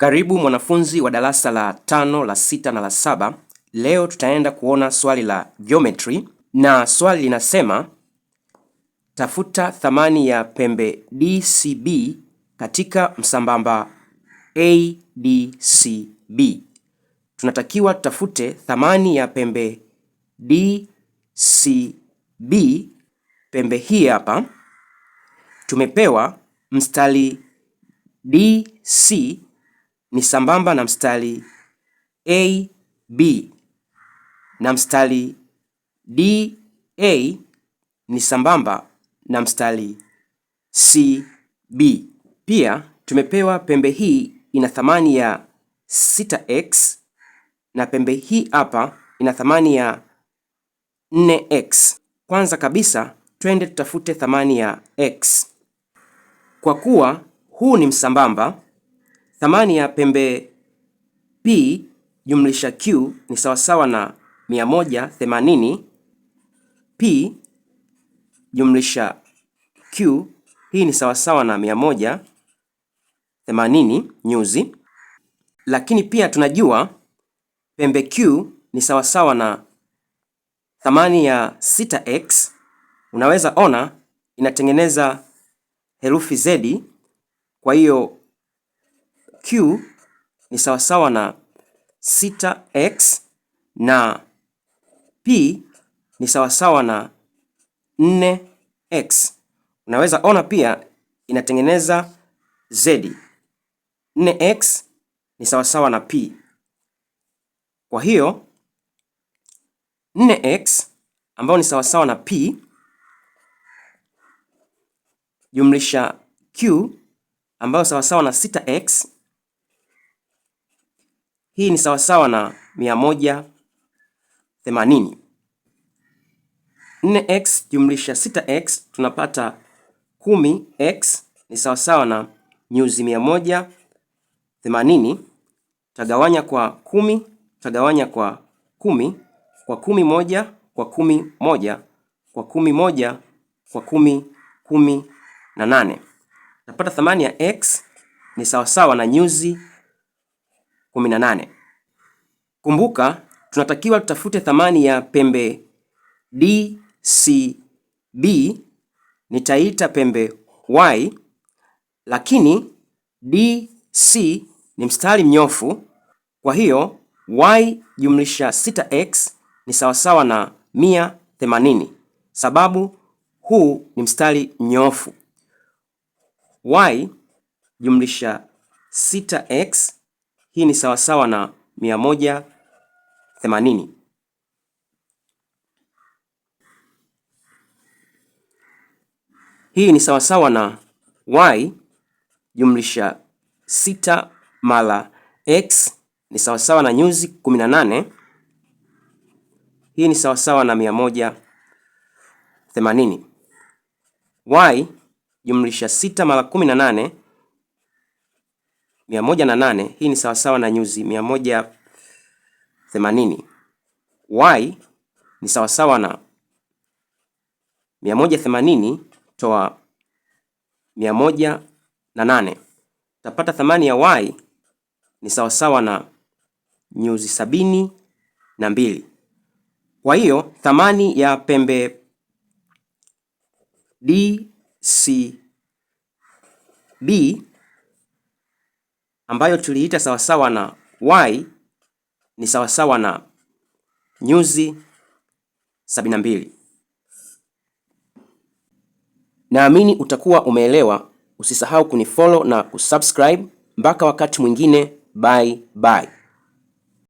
Karibu mwanafunzi wa darasa la 5, la 6 na la 7. Leo tutaenda kuona swali la geometry na swali linasema tafuta thamani ya pembe DCB katika msambamba ADCB. Tunatakiwa tutafute thamani ya pembe DCB. Pembe hii hapa tumepewa mstari DC ni sambamba na mstari AB na mstari DA ni sambamba na mstari CB. Pia tumepewa pembe hii ina thamani ya 6x na pembe hii hapa ina thamani ya 4x. Kwanza kabisa twende tutafute thamani ya x. Kwa kuwa huu ni msambamba, thamani ya pembe P jumlisha Q ni sawasawa na 180 P jumlisha Q, hii ni sawasawa na 180 nyuzi. Lakini pia tunajua pembe Q ni sawasawa na thamani ya 6x. Unaweza ona inatengeneza herufi Z, kwa hiyo Q ni sawasawa na 6x na P ni sawasawa na 4x. Unaweza ona pia inatengeneza Z. 4x ni sawasawa na P. Kwa hiyo 4x ambayo ni sawasawa na P jumlisha Q ambayo sawasawa na 6x, hii ni sawasawa na 180. 4x jumlisha 6x tunapata 10x ni sawasawa na nyuzi 180. Tagawanya kwa 10, tagawanya kwa 10, kwa 10 moja, kwa 10 moja, kwa 10 moja, kwa 10, 18. Napata thamani ya x ni sawasawa na nyuzi 18. Kumbuka tunatakiwa tutafute thamani ya pembe DCB, nitaita pembe Y, lakini DC ni mstari mnyofu, kwa hiyo Y jumlisha 6x ni sawasawa na 180, sababu huu ni mstari mnyofu. Y jumlisha 6x, hii ni sawasawa na 180. Hii ni sawasawa na y jumlisha 6 mara x ni sawasawa na nyuzi 18. Hii ni sawasawa na 180. Y jumlisha 6 mara 18, 108. Hii ni sawasawa na nyuzi 180. Y ni sawasawa na 180 toa 108. Tapata thamani ya y ni sawasawa na nyuzi 72. Kwa hiyo thamani ya pembe DCB ambayo tuliita sawasawa na y ni sawasawa na nyuzi 72. Naamini utakuwa umeelewa. Usisahau kunifollow na kusubscribe. Mpaka wakati mwingine, bye bye.